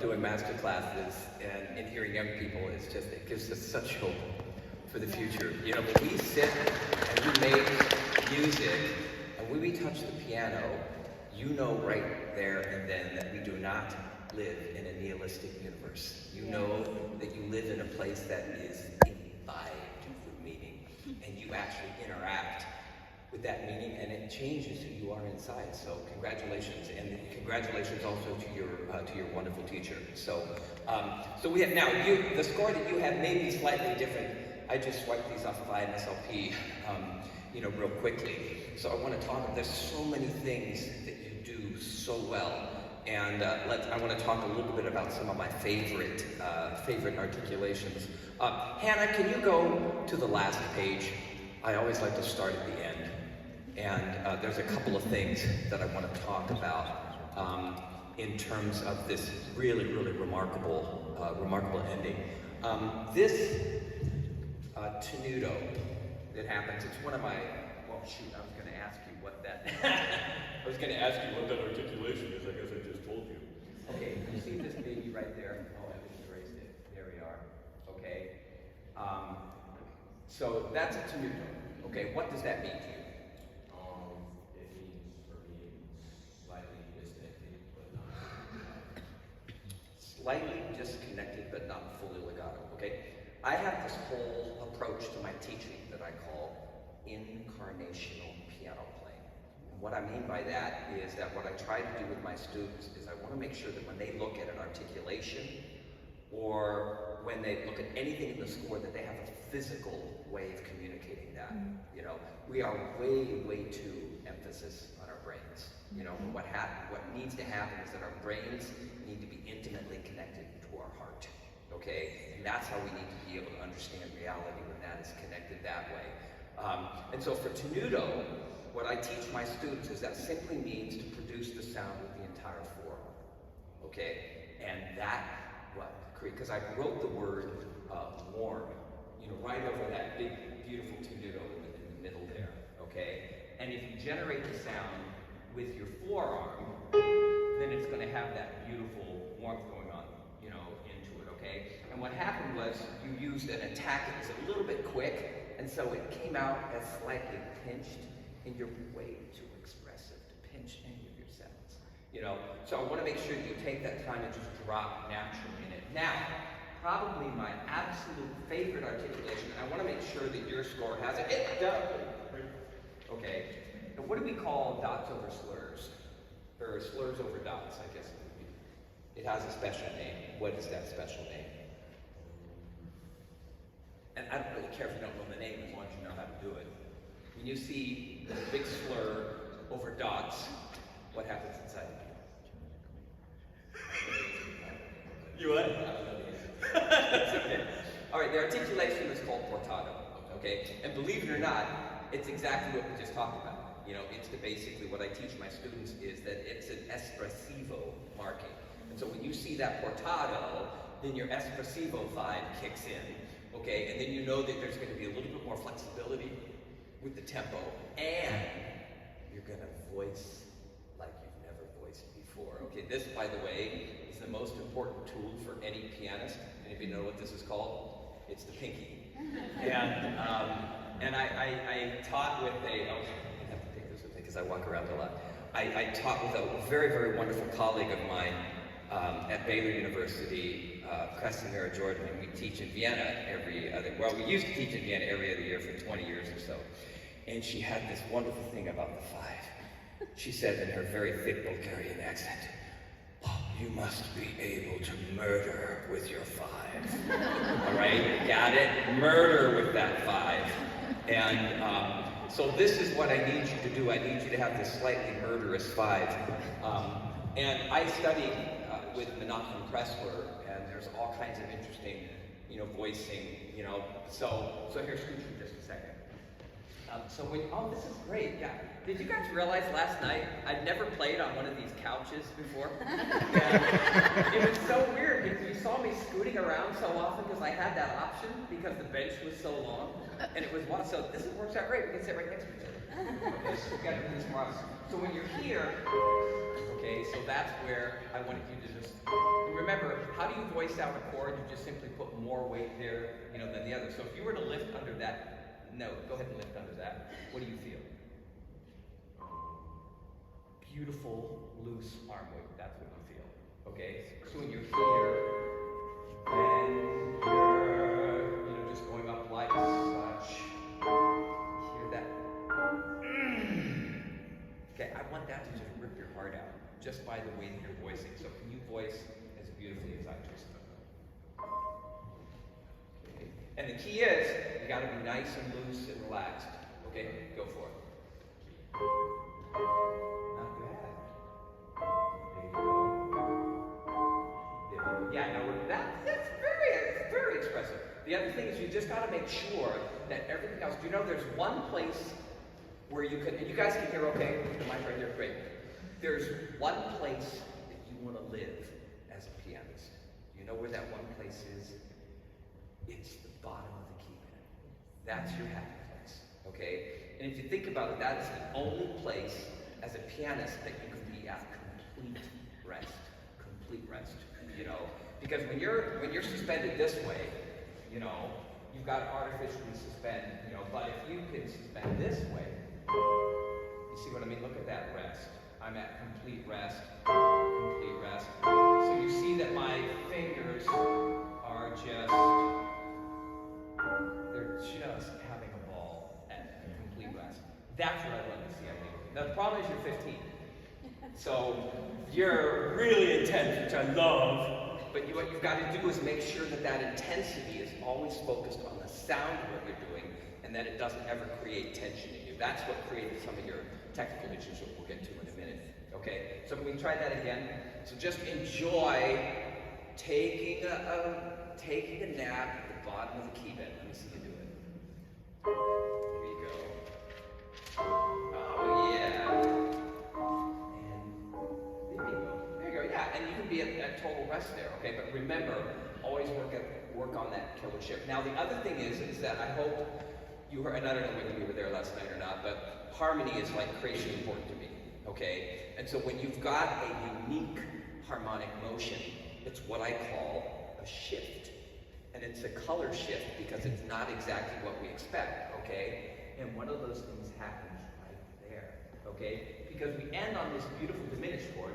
doing master classes and hearing young people. It's just, it gives us such hope for the future. You know, when we sit and we make music, and when we touch the piano, you know right there and then that we do not live in a nihilistic universe. You know that you live in a place that is imbibed with meaning, and you actually interact with that meaning, and it changes who you are inside. So congratulations, and congratulations also to your wonderful teacher. So we have now the score that you have may be slightly different. I just swiped these off of IMSLP, real quickly. So I want to talk. There's so many things that you do so well, and I want to talk a little bit about some of my favorite articulations. Hannah, can you go to the last page? I always like to start at the end, and there's a couple of things that I want to talk about in terms of this really, really remarkable ending. This tenuto that happens, it's one of my, well, shoot, I was going to ask you what that articulation is. I guess I just told you. Okay, you see this baby right there? Oh, I just erased it. There we are. Okay. So that's a tenuto. Okay, what does that mean to you? It means for me slightly disconnected, but not slightly disconnected, but not fully legato. Okay. I have this whole approach to my teaching that I call incarnational piano playing. And what I mean by that is that what I try to do with my students is I want to make sure that when they look at an articulation or when they look at anything in the score that they have a physical way of communicating that. You know, we are way too emphasis on our brains. You know, what needs to happen is that our brains need to be intimately connected to our heart. Okay, and that's how we need to be able to understand reality when that is connected that way. And so for tenuto, what I teach my students is that simply means to produce the sound with the entire forearm. Okay, and that because I wrote the word warm, right over that big, beautiful tenuto in the middle there. Okay, and if you generate the sound with your forearm, then it's going to have that beautiful warmth going on, into it, okay? And what happened was you used an attack that was a little bit quick, and so it came out as slightly pinched, and you're way too expressive to pinch any of your sounds, So I want to make sure that you take that time and just drop naturally in it. Now, probably my absolute favorite articulation, and I want to make sure that your score has it. It does. Okay. And what do we call dots over slurs? Or slurs over dots, I guess it would be. It has a special name. What is that special name? And I don't really care if you don't know the name as long as you know how to do it. When you see the big slur over dots, what happens inside of you? You what? That's okay. All right, the articulation is called portato, okay? And believe it or not, it's exactly what we just talked about. It's basically what I teach my students is that it's an espressivo marking. And so when you see that portato, then your espressivo vibe kicks in, okay? And then you know that there's going to be a little bit more flexibility with the tempo, and you're going to voice like you've never voiced before. Okay, this, by the way, is the most important tool for any pianist. And if you know what this is called, it's the pinky. And I taught with because I walk around a lot. I taught with a very, very wonderful colleague of mine at Baylor University, Casimira Jordan, and we teach in Vienna we used to teach in Vienna every other year for 20 years or so. And she had this wonderful thing about the five. She said in her very thick Bulgarian accent, "Oh, you must be able to murder with your five." All right, got it? Murder with that five. And so this is what I need you to do. I need you to have this slightly murderous five. And I studied with Menachem Pressler, and there's all kinds of interesting, voicing, So here's scooch for just a second. This is great, yeah. Did you guys realize last night, I'd never played on one of these couches before? And it was so weird because you saw me scooting around so often because I had that option because the bench was so long. And it was one, so this works out great. We can sit right next to each other. Okay, so we've got to do this more often. So when you're here, okay, so that's where I wanted you to just, remember, how do you voice out a chord? You just simply put more weight there, than the other. So if you were to lift under that note, go ahead and lift under that. What do you feel? Beautiful, loose arm weight. That's what you feel. Okay? So when you're here, then you're, just going up like such. Hear that? Okay, I want that to just rip your heart out, just by the way that you're voicing. So can you voice as beautifully as I just did? Okay. And the key is, you got to be nice and loose and relaxed. Okay? Go for it. Not bad. There you go. Yeah, now that's very, very expressive. The other thing is you just got to make sure that everything else, there's one place where you can, and you guys can hear okay, the mic right here, great. There's one place that you want to live as a pianist. You know where that one place is? It's the bottom of the key bed. That's your happy place, okay? And if you think about it, that is the only place as a pianist that you can be at complete rest, because when you're suspended this way, you've got to artificially suspend, but if you can suspend this way, you see what I mean? Look at that rest. I'm at complete rest. So you see that my fingers are they're just having a ball at complete rest. That's what I love to see, I think. Now the problem is you're 15. So you're really intense, which I love. But what you've got to do is make sure that intensity is always focused on the sound of what you're doing, and that it doesn't ever create tension in you. That's what created some of your technical issues, which we'll get to in a minute. Okay? So can we try that again? So just enjoy taking a nap at the bottom of the key bed. Let me see you do it. Here you go. Oh yeah. And there you go. There you go. Yeah, and you can be at total rest there. Okay, but remember, always work on that killer shift. Now the other thing is that I hope you heard, and I don't know whether you were there last night or not, but harmony is like crazy important to me. Okay, and so when you've got a unique harmonic motion, it's what I call a shift. And it's a color shift because it's not exactly what we expect, okay? And one of those things happens right there, okay? Because we end on this beautiful diminished chord.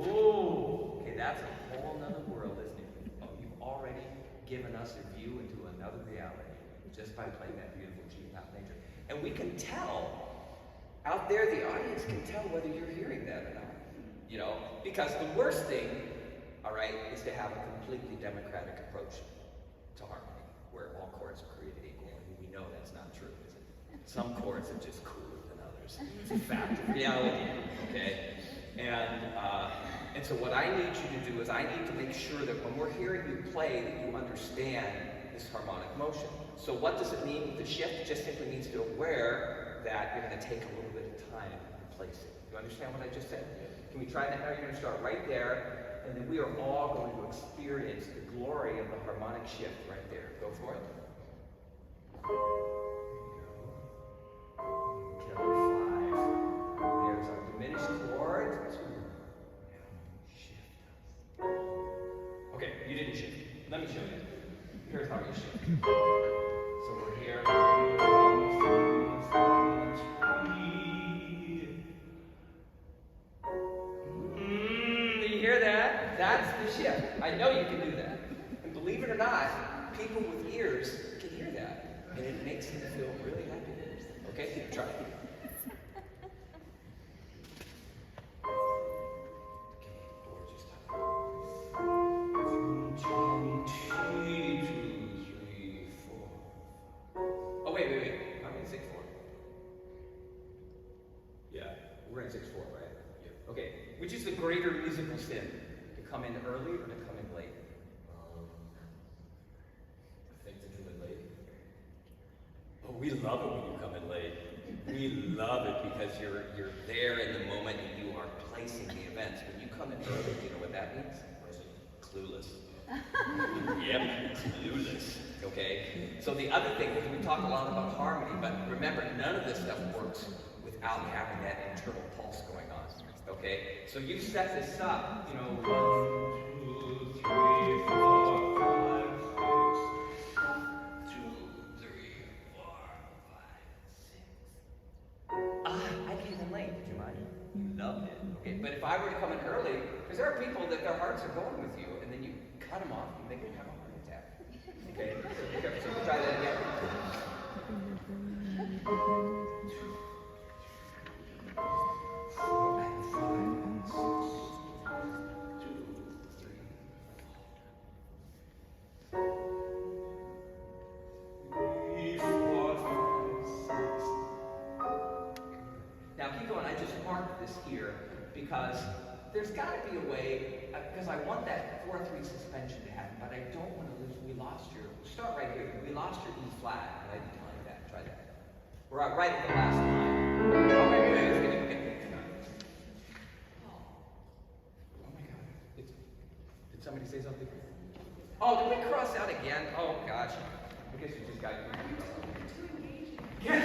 Oh, okay, that's a whole nother world, isn't it? Oh, you've already given us a view into another reality just by playing that beautiful G flat major. And we can tell, out there the audience can tell whether you're hearing that or not, because the worst thing, all right, is to have a completely democratic approach to harmony, where all chords are created equal, and we know that's not true, is it? Some chords are just cooler than others. It's a fact of reality, okay? And so what I need you to do is I need to make sure that when we're hearing you play, that you understand this harmonic motion. So what does it mean with the shift? It just simply means to be aware that you're going to take a little bit of time to place it. You understand what I just said? Can we try that now? You're going to start right there, and then we are all going to experience the glory of the harmonic shift right there. Go for it. Killer 5. There's our diminished chord. Shift. Okay, you didn't shift. Let me show you. Here's how you shift. So we're here. Do you hear that? That's the shift. I know you can do that. And believe it or not, people with ears can hear that. And it makes them feel really happy. Okay, try it. Which is the greater musical sin? To come in early or to come in late? I think to come in late. We love it when you come in late. We love it because you're there in the moment and you are placing the events. When you come in early, do you know what that means? Clueless. Yep, clueless. Okay? So the other thing is we talk a lot about harmony, but remember, none of this stuff works without having that internal pulse going on. Okay? So you set this up, 1, 2, 3, 4, 5, 6, 2, 3, 4, 5, 6. I came in late, did you mind? You loved it. Okay, but if I were to come in early, because there are people that their hearts are going with you, and then you cut them off, and they can have a heart attack. Okay? So we'll try that again. Now keep going. I just marked this here because there's got to be a way, because I want that 4-3 suspension to happen, but I don't want to lose. We lost your, start right here. We lost your E flat, and I didn't like that. Try that. We're right at the last line. Oh, wait. Oh my God. Did somebody say something? Oh, did we cross out again? Oh gosh. I guess you just got confused. Yes.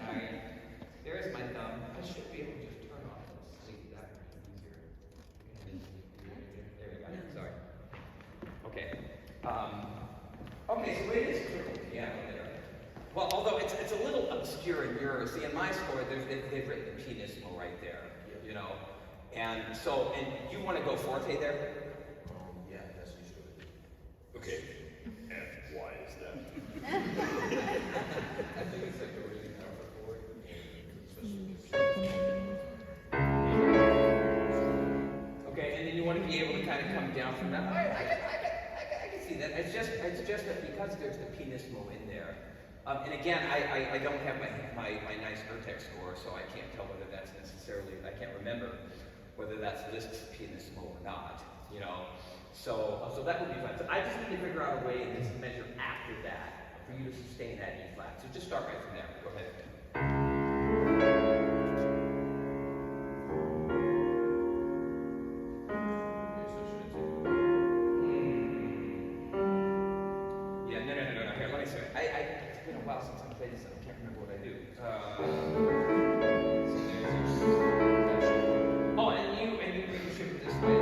All right. There's my thumb. I should be able to just turn off this. See, that would be easier. There we go. Sorry. Okay. Okay, so it is triple piano there. Well, although it's a little obscure in yours. See, in my score, they've written the pianissimo right there, And so, and you want to go forte there? Yeah, that's usually. Okay. And why is that? I think it's like a really powerful chord, Okay, and then you want to be able to kind of come down from that. All right, I can see that. It's just that because there's the pianissimo in there. And again, I don't have my nice Vertex score, so I can't tell whether that's necessarily, I can't remember whether that's Liszt's pianissimo or not, So that would be fine. So I just need to figure out a way in this measure after that for you to sustain that E flat. So just start right from there. Go ahead. Yeah, no. Here, let me see. It's been a while since I played this. I can't remember what I do. Oh, and you shift it this way.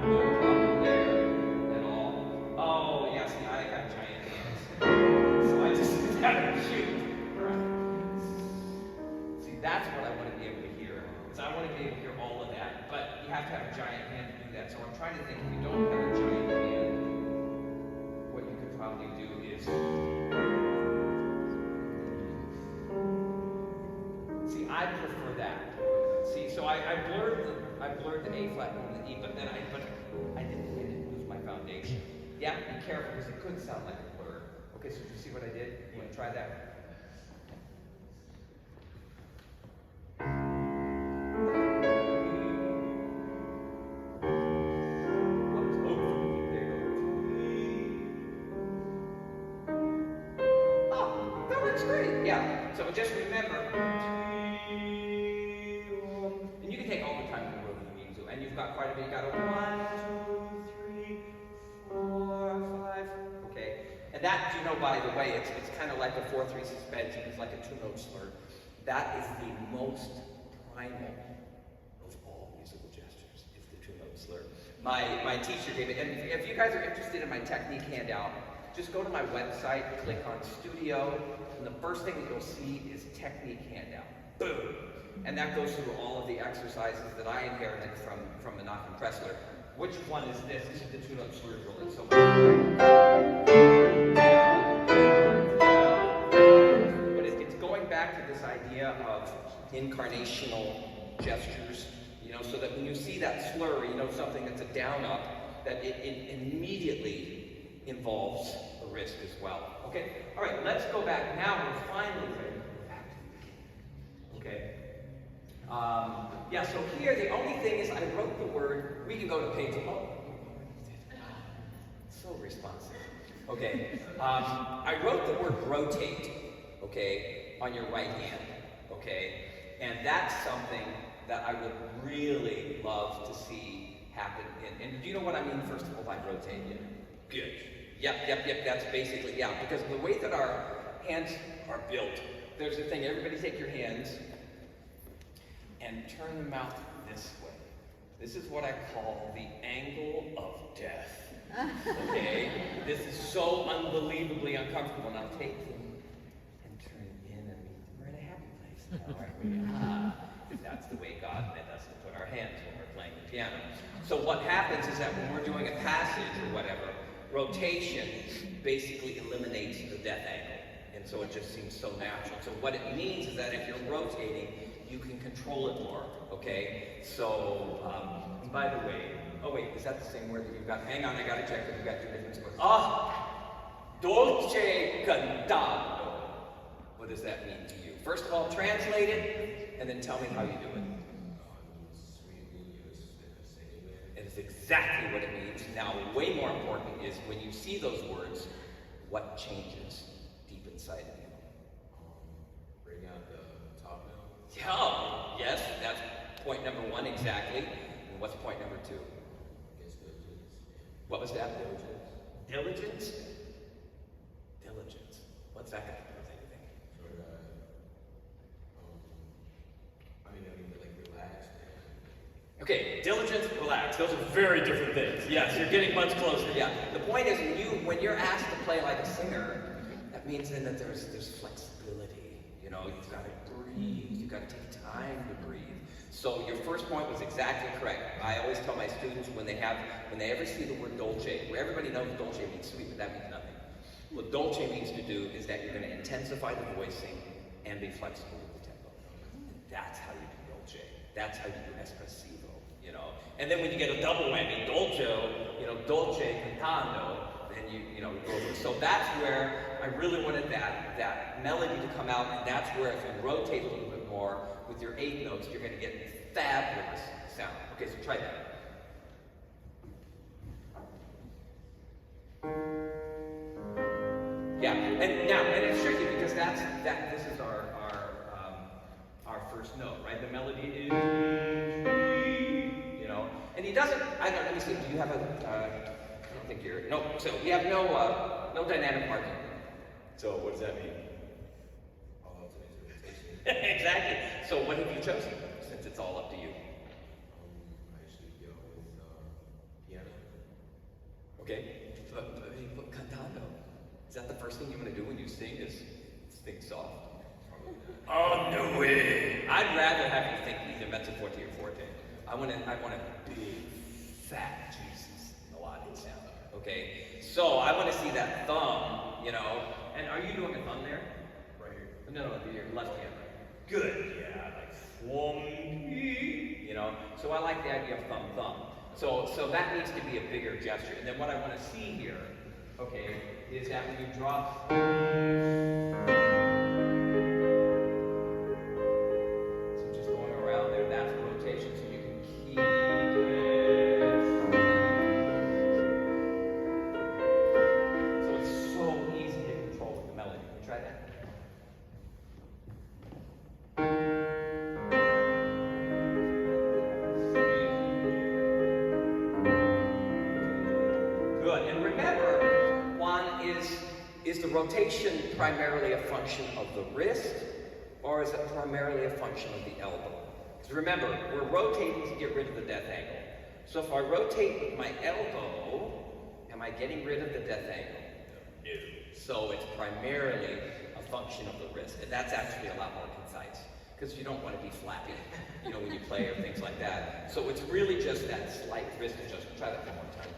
No problem there at all. Oh, yeah, see, I got giant hands. So I just gotta shoot. See, that's what I want to be able to hear. Because I want to be able to hear all of that. But you have to have a giant hand to do that. So I'm trying to think, if you don't have a giant hand, what you could probably do is... See, I prefer that. See, so I blurred the A flat and the E, but then I didn't lose my foundation. Yeah, be careful because it could sound like a blur. Okay, so you see what I did? You want to try that? Oh, that works great. Yeah. So just remember. And you can take all the time in the world if you need to. And you've got quite a bit. You got a 1, 2, 3, 4, 5. Okay. And that, by the way, it's kind of like a 4-3 suspension. It's like a 2-note slur. That is the most primal of all musical gestures. It's the 2-note slur. My teacher gave it. And if you guys are interested in my technique handout, just go to my website, click on Studio, and the first thing that you'll see is technique handout. Boom! And that goes through all of the exercises that I inherited from Menachem Kressler. Which one is this? This is the 2-note slur drill. So, but it's going back to this idea of incarnational gestures, so that when you see that slur, something that's a down up, that it immediately involves the wrist as well. Okay? All right, let's go back. Now we're finally ready to go back to the beginning. Okay? Yeah, so here the only thing is I wrote the word, we can go to page, so responsive. Okay, I wrote the word rotate, okay, on your right hand, okay, and that's something that I would really love to see happen. And do you know what I mean, first of all, by rotate? Good. Yep, that's basically, yeah, because the way that our hands are built, there's a thing, everybody take your hands and turn the mouth this way. This is what I call the angle of death. Okay? This is so unbelievably uncomfortable. Now take them and turn in, and we're in a happy place now, aren't we? Because that's the way God meant us to put our hands when we're playing the piano. So what happens is that when we're doing a passage or whatever, rotation basically eliminates the death angle. And so it just seems so natural. So what it means is that if you're rotating, you can control it more, okay? So, and by the way, oh wait, is that the same word that you've got? Hang on, I gotta check if you've got two different words. Dolce cantando. What does that mean to you? First of all, translate it, and then tell me how you do it. It's exactly what it means. Now, way more important is when you see those words, what changes deep inside of you? Bring out the top note. Yeah, yes, that's point number one exactly. And what's point number two? I guess diligence. What was that? Diligence. Diligence? Diligence. What's that got to do with anything? Sort of, like relaxed. Okay, diligence, relax. Those are very different things. Yes, you're getting much closer. Yeah. The point is, when you're asked to play like a singer, that means then that there's flexibility. You know, you've got to breathe. You've got to take time to breathe. So your first point was exactly correct. I always tell my students when they ever see the word dolce, where everybody knows dolce means sweet, but that means nothing. What dolce means to do is that you're going to intensify the voicing and be flexible with the tempo. And that's how you do dolce. That's how you do espressivo, you know. And then when you get a double whammy, dolce cantando, then you go. So that's where I really wanted that melody to come out, and that's where if you rotate a little bit more with your 8 notes, you're going to get fabulous sound. Okay, so try that. Yeah, and it's tricky because this is our first note, right? The melody is, and he doesn't. Let me see. Do you have a? I don't think you're. No. So you have no dynamic marking. So what does that mean? All alternates rotation. Exactly. So what have you chosen? Since it's all up to you. I usually go with piano. Okay. But cantando. Is that the first thing you want to do when you sing? Is sing soft? Probably not. Oh no way! I'd rather have you think either mezzo forte or forte. I want a big, fat, juicy melodic sound. Okay. So I want to see that thumb. And are you doing a thumb there? Right here. No, your left hand. Good. Yeah, like thumb. So I like the idea of thumb. So that needs to be a bigger gesture. And then what I want to see here, okay, is that when you drop. So just going around there, that's rotation. So you can keep it. So it's so easy to control with the melody. Can you try that? Good. And remember, Juan, is the rotation primarily a function of the wrist, or is it primarily a function of the elbow? Because remember, we're rotating to get rid of the death angle. So if I rotate with my elbow, am I getting rid of the death angle? No. So it's primarily a function of the wrist. And that's actually a lot more concise, because you don't want to be flappy, when you play or things like that. So it's really just that slight wrist adjustment. Try that one more time.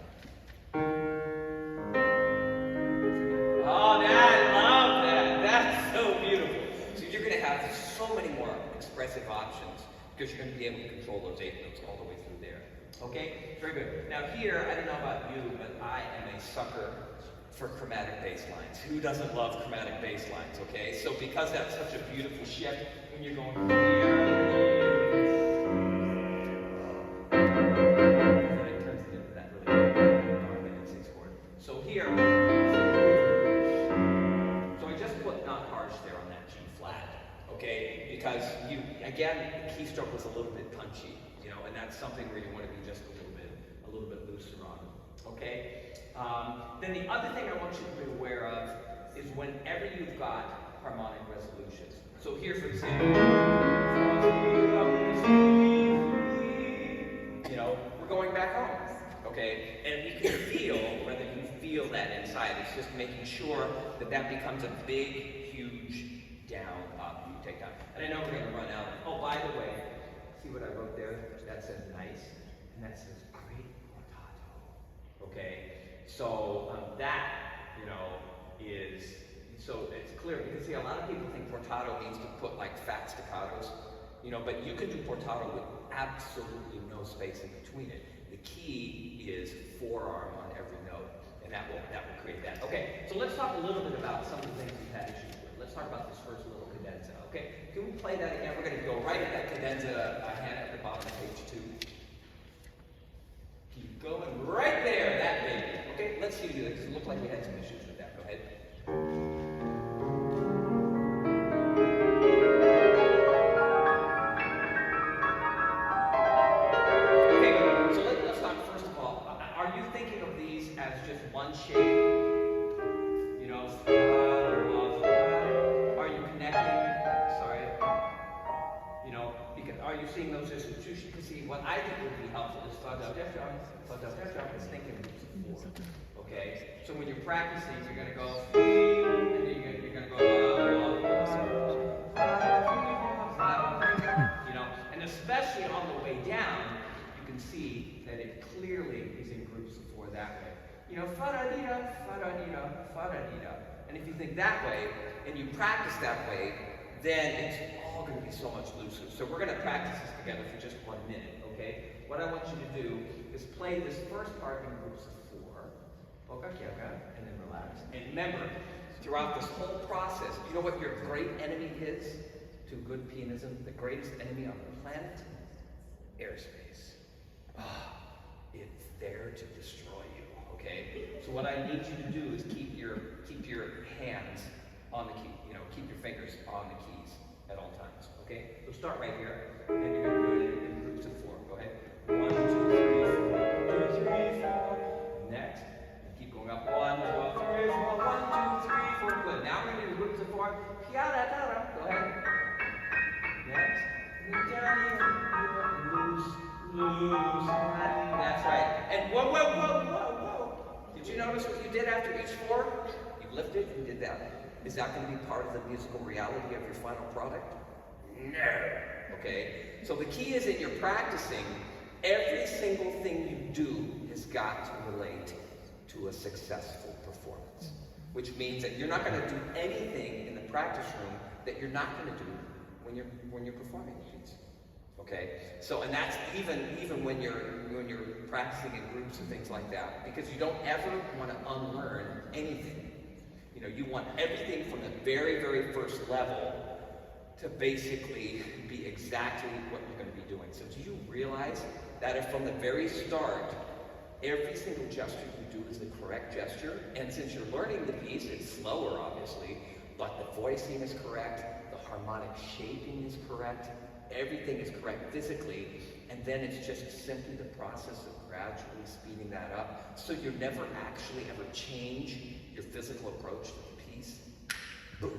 Oh, I love that. That's so beautiful. So you're going to have so many more expressive options because you're going to be able to control those 8 notes all the way through there. Okay? Very good. Now here, I don't know about you, but I am a sucker for chromatic bass lines. Who doesn't love chromatic bass lines? Okay? So because that's such a beautiful shift when you're going here. So stroke was a little bit punchy, you know, and that's something where you want to be just a little bit looser on. Okay. Then the other thing I want you to be aware of is whenever you've got harmonic resolutions. So here, for example, you know, we're going back home. Okay, and you can feel whether you feel that inside. It's just making sure that that becomes a big, huge down, up, you take down. And I know we're going to run out. Oh, by the way, see what I wrote there? That says nice, and that says great potato. Okay, so that, you know, is, so it's clear, because see, a lot of people think portato means to put like fat staccatos, you know, but you can do portato with absolutely no space in between it. The key is forearm on every note, and that will create that. Okay, so let's talk a little bit about some of the things we've had issues with. Let's talk about this first little cadenza. Okay, can we play that again? We're going to go right at that cadenza hand at the bottom of page 2. Keep going right there, that baby. Okay, let's see you do that, because it looked like we had some issues with that. Go ahead. One shape, you know, are you connecting? Sorry, you know, because are you seeing those as two? You can see what I think would be helpful is is thinking before. Okay, so when you're practicing, you're going to go, and then you're going to go, you know, and especially on the way down, you can see that it clearly is in groups of 4 that way. You know, fa-da-dee-da, fa-da-dee-da, fa-da-dee-da. And if you think that way, and you practice that way, then it's all going to be so much looser. So we're going to practice this together for just 1 minute, okay? What I want you to do is play this first part in groups of 4. Okay, and then relax. And remember, throughout this whole process, you know what your great enemy is to good pianism? The greatest enemy on the planet? Airspace. It's there to destroy you. Okay, so what I need you to do is keep your hands on the key. You know, keep your fingers on the keys at all times. Okay, so start right here, and you're going to do it in groups of 4. Go ahead. 1, 2, 3, 4. 1, 2, 3, 4. Next, and keep going up. 1, 2, 3, 4. 1, 2, 3, 4. Good. Now we're going to do groups of 4. Go ahead. Next, and then down here, loose. That's right. And whoa. Did you notice what you did after each 4? You lifted and did that. Is that going to be part of the musical reality of your final product? No. Okay? So the key is that you're practicing, every single thing you do has got to relate to a successful performance. Which means that you're not going to do anything in the practice room that you're not going to do when you're performing the piece. Okay, so and that's even when you're practicing in groups and things like that, because you don't ever want to unlearn anything. You know, you want everything from the very, very first level to basically be exactly what you're going to be doing. So do you realize that if from the very start, every single gesture you do is the correct gesture, and since you're learning the piece, it's slower, obviously, but the voicing is correct, the harmonic shaping is correct. Everything is correct physically, and then it's just simply the process of gradually speeding that up, so you never actually ever change your physical approach to the piece. Boom.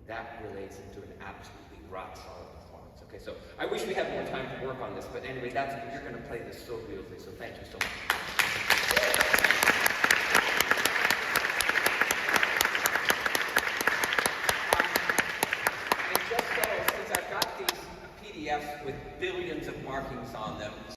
That relates into an absolutely rock-solid performance. Okay, so I wish we had more time to work on this, but anyway, you're going to play this so beautifully, so thank you so much. With billions of markings on them.